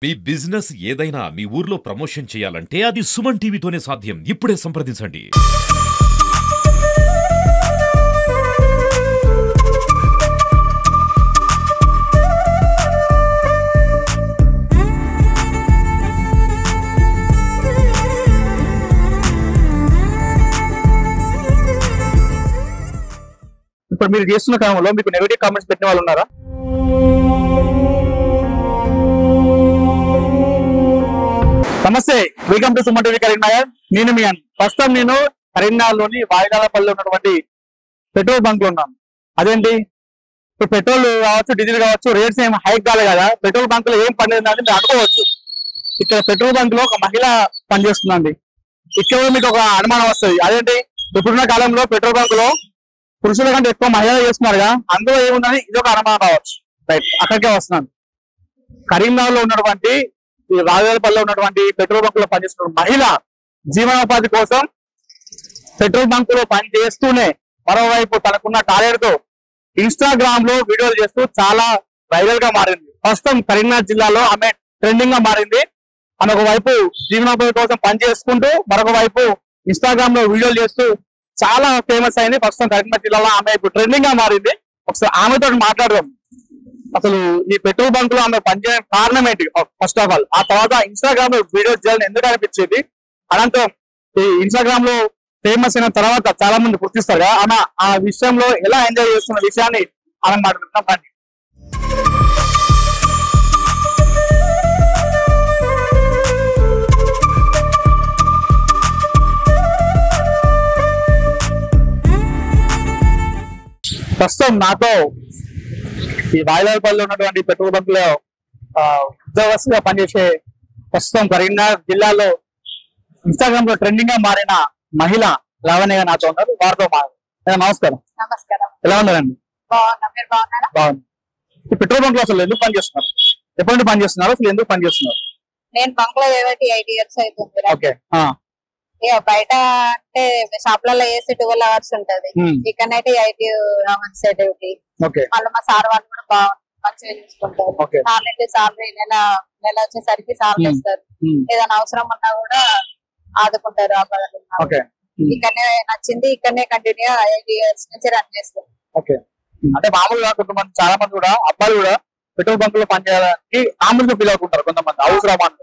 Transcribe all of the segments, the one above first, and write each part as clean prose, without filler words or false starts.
మీ business ఏదైనా మీ ఊర్లో promotion చేయాలంటే అది సుమన్ టీవీతోనే సాధ్యం. ఇప్పుడే సంప్రదించండి. ఇప్పుడు మీరు చేస్తున్న క్రమంలో మీకు నెగటివ్ కామెంట్స్ పెట్టిన వాళ్ళు ఉన్నారా? నమస్తే, welcome to Suman TV Karimnagar. నేను మీ ప్రస్తుతం నేను కరీంనగర్లోని వాయిదాలపల్లిలో ఉన్నటువంటి పెట్రోల్ బంక్ లో ఉన్నాను. అదేంటి, ఇప్పుడు పెట్రోల్ కావచ్చు, డీజిల్ కావచ్చు, రేట్స్ ఏం హైక్ కాలేదు కదా, పెట్రోల్ బంక్ లో ఏం పనిలేదు అని మీరు అనుకోవచ్చు. ఇక్కడ పెట్రోల్ బంక్ లో ఒక మహిళ పనిచేస్తుందండి. ఇక్కడ మీకు ఒక అనుమానం వస్తుంది, అదేంటి ఇప్పుడున్న కాలంలో పెట్రోల్ బంక్ లో పురుషుల కంటే ఎక్కువ మహిళలు చేస్తున్నారుగా, అందులో ఏముందని ఇది ఒక అనుమానం కావచ్చు. రైట్, అక్కడికే వస్తున్నాను. కరీంనగర్ లో ఉన్నటువంటి ఈ రాజాలపల్లిలో ఉన్నటువంటి పెట్రోల్ బంక్ లో పనిచేస్తున్న మహిళ జీవనోపాధి కోసం పెట్రోల్ బంక్ లో పని చేస్తూనే మరోవైపు తనకున్న టాలెంట్ తో ఇన్స్టాగ్రామ్ లో వీడియోలు చేస్తూ చాలా వైరల్ గా మారింది. ప్రస్తుతం కరీంనగర్ జిల్లాలో ఆమె ట్రెండింగ్ గా మారింది. ఆమె ఒకవైపు జీవనోపాధి కోసం పని చేసుకుంటూ మరొక వైపు ఇన్స్టాగ్రామ్ లో వీడియోలు చేస్తూ చాలా ఫేమస్ అయింది. ప్రస్తుతం కరీంనగర్ జిల్లాలో ఆమె ఇప్పుడు ట్రెండింగ్ గా మారింది. ఒకసారి ఆమెతో మాట్లాడదాం. అసలు ఈ పెట్రోల్ బంక్ లో ఆమె పనిచేయడం కారణం ఏంటి ఫస్ట్ ఆఫ్ ఆల్, ఆ తర్వాత ఇన్స్టాగ్రామ్ లో వీడియోస్ చేయాలని ఎందుకు అనిపించేది, అనంతరం ఈ ఇన్స్టాగ్రామ్ లో ఫేమస్ అయిన తర్వాత చాలా మంది గుర్తిస్తారు కదా, ఆమె ఆ విషయంలో ఎలా ఎంజాయ్ చేస్తున్న విషయాన్ని ఆమె మాట్లాడుతున్నాం. రండి. ప్రస్తుతం నాతో ఈ వాయిదాలపల్లిలో ఉన్నటువంటి పెట్రోల్ బంక్ లో ఉద్యోగస్తుగా పనిచేసే ప్రస్తుతం కరీంనగర్ జిల్లాలో ఇన్స్టాగ్రామ్ లో ట్రెండింగ్ గా మారిన మహిళ లావణ్య నాతో ఉన్నారు. వారితో మాట్లాడారు. నమస్కారం. నమస్కారం. ఎలా ఉన్నారండి? బాగుంది. ఈ పెట్రోల్ బంక్ లో అసలు ఎందుకు పనిచేస్తున్నారు, ఎప్పుడు పని చేస్తున్నారు, అసలు ఎందుకు పని చేస్తున్నారు? నేను బంక్ లో 8 years అవుతుంది. ఓకే. బయట అంటే షాప్లలో వేసి 12 hours ఉంటది, ఇక్కడైతే 8 hours డ్యూటీ. మళ్ళీ మా సార్ వాళ్ళు కూడా బాగా మంచిగా చూసుకుంటారు. సాలరీ నెల వచ్చేసరికి సాలరీ ఇస్తారు. ఏదైనా అవసరం ఉన్నా కూడా ఆదుకుంటారు. ఇక్కడనే నచ్చింది, ఇక్కడనే కంటిన్యూ 8 years నుంచి రన్ చేస్తారు. అంటే మామూలుగా కొంతమంది చాలా మంది కూడా అబ్బాయిలు కూడా పెట్రోల్ బంక్ లో పనిచేయడానికి మామూలుగా ఫీల్ అవుతుంటారు. కొంతమంది అవసరం.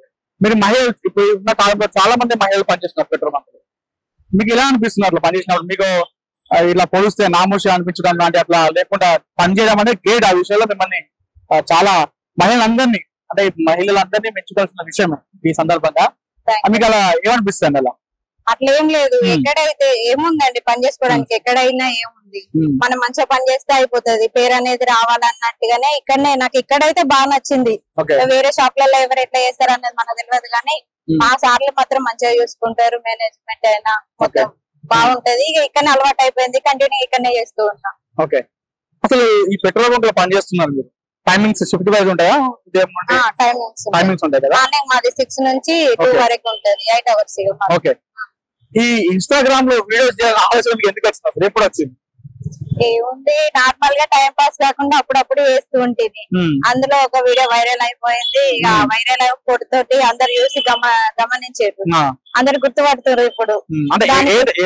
మీరు మహిళలు ఇప్పుడు ఉన్న కాలంలో చాలా మంది మహిళలు పనిచేస్తున్నారు పెట్రోల్ బంక్ లో. మీకు ఎలా అనిపిస్తున్నారు అట్లా పనిచేసినప్పుడు? మీకు ఇలా పోలిస్తే నామోషి అనిపించడం లాంటి అట్లా లేకుండా పనిచేయడం అనేది గ్రేట్. ఆ విషయంలో మిమ్మల్ని చాలా మహిళలందరినీ అంటే మహిళలందరినీ మెచ్చుకోవాల్సిన విషయం ఈ సందర్భంగా. మీకు అలా ఏమనిపిస్తుంది? అలా అట్లేం లేదు. ఎక్కడైతే ఏముందండి పని చేసుకోవడానికి, ఎక్కడైనా ఏముంది, మనం మంచిగా పని చేస్తే అయిపోతుంది. పేరు అనేది రావాలన్నట్టుగానే ఇక్కడనే నాకు ఇక్కడైతే బాగా నచ్చింది. వేరే షాప్లలో ఎవరు ఎట్లా చేస్తారు అనేది మనకు తెలియదు, కానీ మా సార్లు మాత్రం మంచిగా చూసుకుంటారు. మేనేజ్మెంట్ అయినా మొత్తం బాగుంటది. ఇక ఇక్కడనే అలవాటు అయిపోయింది, కంటిన్యూ ఇక్కడనే చేస్తూ ఉన్నా. ఓకే. అసలు ఈ పెట్రోల్ బంక్ లో పని చేస్తున్నారు మీరు, టైమింగ్స్ షిఫ్ట్ వైజ్ ఉంటాయా? టైమింగ్స్ ఉంటాయి కదా. మాది 6 నుంచి 2 వరకు ఉంటది, 8 hours. ఓకే. ఈ ఇన్స్టాగ్రామ్ లో వీడియోస్ చేయాలని ఆలోచన మీకు ఎందుకు వచ్చింది, ఎప్పుడు వచ్చింది? ఏముంది, నార్మల్ గా టైం పాస్ కాకుండా అప్పుడప్పుడు వేస్తూ ఉంటుంది. అందులో ఒక వీడియో వైరల్ అయిపోయింది. ఇక వైరల్ అయిపోతోటి అందరు చూసి గమనించారు, అందరు గుర్తుపడుతున్నారు. ఇప్పుడు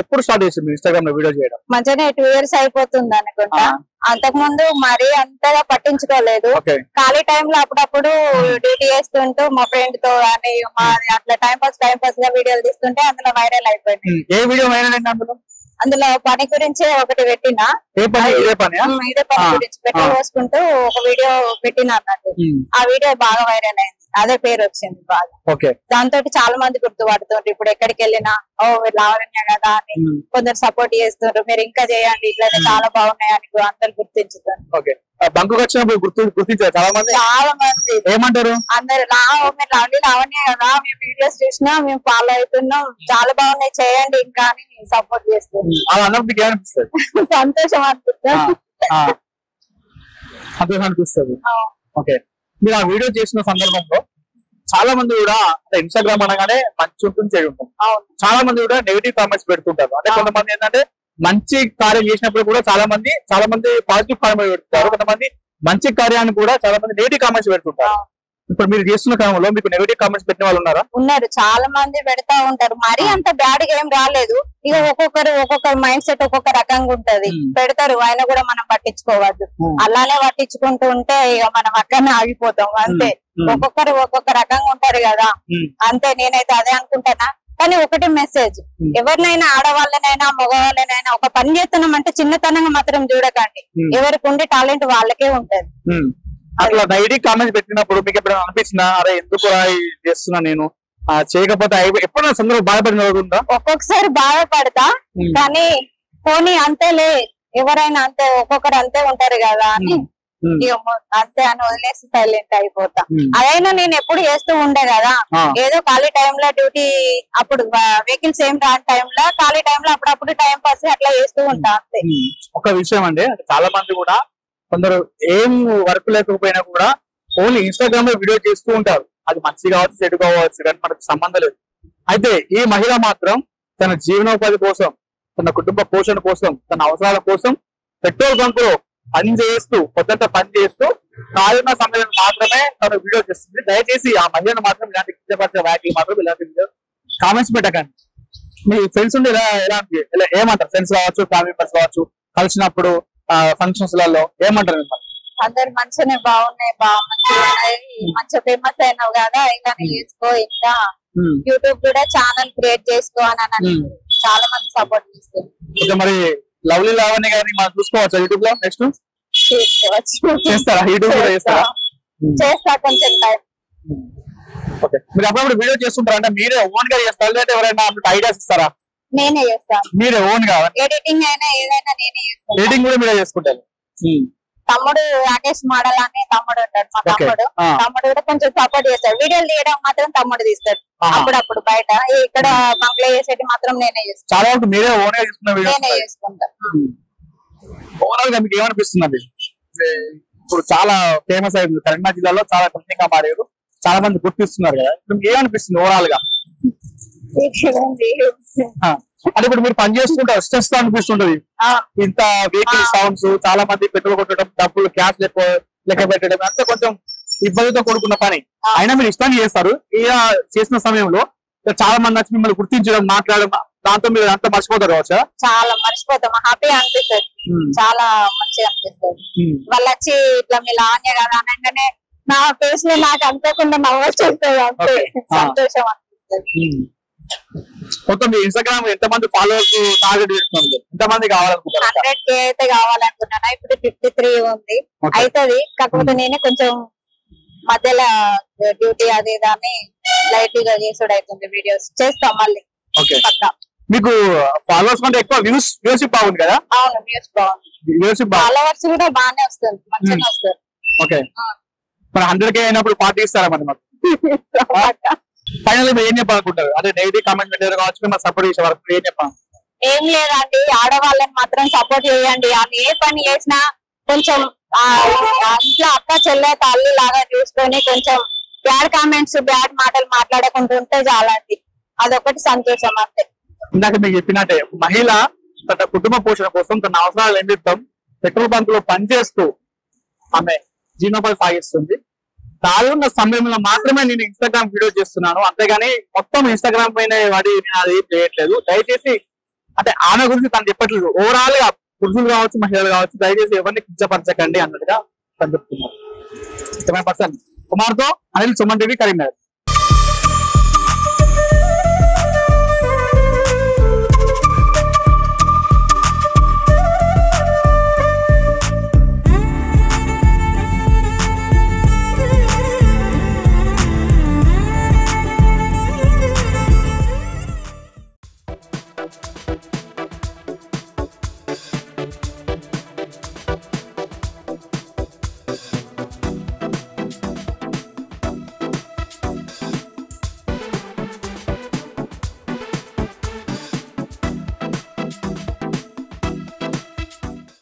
ఎప్పుడు స్టార్ట్ చేసింది ఇన్స్టాగ్రామ్ లో వీడియో చేయడం? మంచిగానే 2 years అయిపోతుంది అనుకుంటా. అంతకు ముందు మరీ అంతగా పట్టించుకోలేదు. ఖాళీ టైంలో అప్పుడప్పుడు డ్యూటీ చేస్తుంటూ మా ఫ్రెండ్ తో అని అట్లా టైం పాస్ గా వీడియోలు తీస్తుంటే అందులో వైరల్ అయిపోయింది. ఏ వీడియో వైరల్ అయింది అందులో? అందులో పని గురించే ఒకటి పెట్టిన, ఇదే పని గురించి పెట్రోల్ పోసుకుంటూ ఒక వీడియో పెట్టిన అన్నట్టు. ఆ వీడియో బాగా వైరల్ అయింది, అదే పేరు వచ్చింది బాగా. దాంతో చాలా మంది గుర్తుపడుతుండ్రు. ఇప్పుడు ఎక్కడికి వెళ్ళినా ఓ మీరు లావణ్య కదా అని కొందరు సపోర్ట్ చేస్తుండ్రు. మీరు ఇంకా చేయండి, ఇట్లయితే చాలా బాగున్నాయి అని అందరు గుర్తించుతారు. బంకు వచ్చినప్పుడు గుర్తించారు చాలా మంది. ఏమంటారు అందరు, మీరు లవ్లీ లావణ్య కదా, మేము వీడియోస్ చూసినా మేము ఫాలో అవుతున్నాం, చాలా బాగున్నాయి, చేయండి ఇంకా అని సపోర్ట్ చేస్తున్నాం. సంతోషం అనిపిస్తుంది. ఓకే. మీరు ఆ వీడియో చేసిన సందర్భంలో చాలా మంది కూడా ఇన్స్టాగ్రామ్ అనగానే మంచి ఉంటుంది, చెడు ఉంటుంది. చాలా మంది కూడా నెగిటివ్ కామెంట్స్ పెడుతుంటారు. అంటే కొంతమంది ఏంటంటే మంచి కార్యం చేసినప్పుడు కూడా చాలా మంది పాజిటివ్ కామెంట్ పెడతారు. కొంతమంది మంచి కార్యాన్ని కూడా చాలా మంది నెగిటివ్ కామెంట్స్ పెడుతుంటారు. ఇప్పుడు మీరు చేస్తున్న క్రమంలో మీకు నెగటివ్ కామెంట్స్ పెట్టిన వాళ్ళు ఉన్నారా? ఉన్నారు, చాలా మంది పెడతా ఉంటారు. మరీ అంత బ్యాడ్ గా ఏం రాలేదు. ఇక ఒక్కొక్కరు మైండ్ సెట్ ఒక్కొక్క రకంగా ఉంటది. పెడతారు, ఆయన కూడా మనం పట్టించుకోవద్దు. అలానే పట్టించుకుంటూ ఉంటే ఇక మనం అక్కడనే ఆగిపోతాం అంతే. ఒక్కొక్కరు ఒక్కొక్క రకంగా ఉంటారు కదా, అంతే. నేనైతే అదే అనుకుంటానా. కానీ ఒకటి మెసేజ్, ఎవరినైనా ఆడవాళ్ళనైనా మగవాళ్ళనైనా ఒక పని చేస్తున్నామంటే చిన్నతనంగా మాత్రం చూడకండి. ఎవరికి ఉండే టాలెంట్ వాళ్ళకే ఉంటది. అట్లా నెగటివ్ కామెంట్స్ పెట్టినప్పుడు మీకు ఎప్పుడైనా అనిపించిందా, అరే ఎందుకు చేస్తున్నా నేను చేయకపోతే ఎప్పుడైనా సందర్భం బాధపడిన? ఒక్కొక్కసారి బాధపడతా, కానీ పోనీ అంతేలే, ఎవరైనా అంతే, ఒక్కొక్కరు అంతే ఉంటారు కదా అని అంతే అని వదిలేసి సైలెంట్ అయిపోతా. అదైనా నేను ఎప్పుడు చేస్తూ ఉండే కదా, ఏదో ఖాళీ టైంలో డ్యూటీ, అప్పుడు వెహికల్స్ ఏం రాని టైంలో ఖాళీ టైంలో అప్పుడప్పుడు టైం పాస్ అట్లా చేస్తూ ఉంటా అంతే. ఒక విషయం అండి, చాలా మంది కూడా కొందరు ఏం వర్క్ లేకపోయినా కూడా ఓన్లీ ఇన్స్టాగ్రామ్ లో వీడియో చేస్తూ ఉంటారు. అది మంచి కావచ్చు చెడు కావచ్చు, కానీ మనకు సంబంధం లేదు. అయితే ఈ మహిళ మాత్రం తన జీవనోపాధి కోసం, తన కుటుంబ పోషణ కోసం, తన అవసరాల కోసం పెట్రోల్ బంక్ లో పని చేస్తూ, పొద్దుట పని చేస్తూ కాలున్న సమయం మాత్రమే తను వీడియో చేస్తుంది. దయచేసి ఆ మహిళను మాత్రం ఇలాంటి కించపరిచే వ్యాఖ్యలు మాత్రం ఇలాంటి కామెంట్స్ పెట్టకండి. మీ ఫ్రెండ్స్ ఉండి ఎలాంటి ఏమంటారు? ఫ్రెండ్స్ కావచ్చు, ఫ్యామిలీ మెంబర్స్ కావచ్చు, కలిసినప్పుడు ఫంక్షన్స్ లలో ఏమంటారు? అందరు మంచిగానే బాగున్నాయి, మంచిగా ఫేమస్ అయినావు కదా, ఇలానే చేసుకో, ఇంకా యూట్యూబ్ కూడా ఛానల్ క్రియేట్ చేసుకో అని చాలా మంది సపోర్ట్ చేస్తారు. మరి లవ్లీ లావణ్య గారిని మనం చూసుకోవచ్చా యూట్యూబ్ లో? నెక్స్ట్ చేస్తారా? యూట్యూబ్ లో చేస్తారా? చేస్తా కొంచెం టైం. ఓకే, మీరు అప్పుడప్పుడు వీడియో చేస్తుంటారా? అంటే మీరే ఓన్ గా చేస్తారా లేదా ఎవరైనా ఐడియాస్ ఇస్తారా? నేనే చేస్తాను. మీరే ఓన్ గా? ఎడిటింగ్ అయినా ఏదైనా నేనే చేస్తాను. ఎడిటింగ్ కూడా మీరే చేసుకుంటారు? తమ్ముడు రాకేష్ మోడల్ అని తమ్ముడు ఉంటాడు, మా తమ్ముడు కూడా కొంచెం సపోర్ట్ చేస్తాడు. వీడియోలు తీయడం మాత్రం తమ్ముడు తీస్తాడు అప్పుడప్పుడు. బయట ఇక్కడ బంగ్లా చేసేది మాత్రం నేనే చేస్తాను. చాలా వరకు మీరే ఓన్ గా చేసుకున్న నేనే చేసుకుంటా. ఓవరాల్ గా మీకు ఏమనిపిస్తుంది? ఇప్పుడు చాలా ఫేమస్ అయింది కరీంనగర్ జిల్లాలో, చాలా కఠినంగా మారారు, చాలా మంది గుర్తిస్తున్నారు కదా, మీకు ఏమనిపిస్తుంది ఓవరాల్ గా? అంటే ఇప్పుడు మీరు పని చేసుకుంటారు, స్ట్రెస్ అనిపిస్తుంటది, ఇంత వెహికల్ సౌండ్స్, చాలా మంది పెట్రోల్ కొట్టడం, డబ్బులు క్యాష్ లెక్క పెట్టడం, అంతా కొంచెం ఇబ్బందితో కూడుకున్న పని. అయినా మీరు ఇష్టాన్ని చేస్తారు. ఇలా చేసిన సమయంలో చాలా మంది వచ్చి మిమ్మల్ని గుర్తించడం, మాట్లాడడం, దాంతో మీరు అంతా మర్చిపోతారు కావచ్చా? చాలా మర్చిపోతాం, హ్యాపీ అనిపిస్తుంది, చాలా మంచిగా అనిపిస్తుంది. వాళ్ళు వచ్చి ఇట్లా మీ లాన్య కదా అనగానే నా ఫేస్ లో నాకు అంతకుండా నవ్వొచ్చేస్తుంది, అంతే సంతోషం అనిపిస్తుంది. మొత్తం మీ ఇన్స్టాగ్రామ్ ఎంత మంది ఫాలోవర్స్ టార్గెట్ చేస్తున్నారు? ఎంత మంది కావాలనుకుంటారు? 100K అయితే కావాలనుకున్నాను. ఇప్పుడు 53 ఉంది, అవుతుంది. కాకపోతే నేనే కొంచెం మధ్యలో డ్యూటీ అది దాన్ని లైట్ గా చేసుడు అవుతుంది. వీడియోస్ చేస్తాం మళ్ళీ పక్కా. మీకు ఫాలోవర్స్ కంటే ఎక్కువ వ్యూషిప్ బాగుంది కదా? అవును, వ్యూషిప్ ఫాలోవర్స్ కూడా బాగానే వస్తుంది, మంచిగా వస్తారు. ఓకే, మరి 100K అయినప్పుడు పార్టీ ఇస్తారా మరి? మాకు ఫైనల్ ఏం చెప్పాలనుకుంటారు? అదే నెగిటివ్ కామెంట్ పెట్టారు కావచ్చు, మిమ్మల్ని సపోర్ట్ చేసే వరకు ఏం చెప్పాలి? ఏం లేదండి, ఆడవాళ్ళని మాత్రం సపోర్ట్ చేయండి. అది ఏ పని చేసినా కొంచెం ఇంట్లో అక్క చెల్లె తల్లి లాగా చూసుకొని కొంచెం బ్యాడ్ కామెంట్స్, బ్యాడ్ మాటలు మాట్లాడకుంటుంటే చాలండి, అదొకటి సంతోషం అంతే. ఇందాక మీకు చెప్పినట్టే మహిళ తన కుటుంబ పోషణ కోసం, తన అవసరాలు నిమిత్తం పెట్రోల్ బంక్ లో పనిచేస్తూ ఆమె జీవనోపాధి సాగిస్తుంది. కాలున్న సమయంలో మాత్రమే నేను ఇన్స్టాగ్రామ్ వీడియో చేస్తున్నాను, అంతేగాని మొత్తం ఇన్స్టాగ్రామ్ పైన వాడి నేను అది చేయట్లేదు. దయచేసి అంటే ఆమె గురించి తను చెప్పట్లేదు, ఓవరాల్ గా పురుషులు కావచ్చు, మహిళలు కావచ్చు, దయచేసి ఎవరిని కించపరచకండి అన్నట్టుగా తను చెప్తున్నారు. 100% కుమార్తో అనిల్, సుమన్ టీవీ, కరీంనగర్.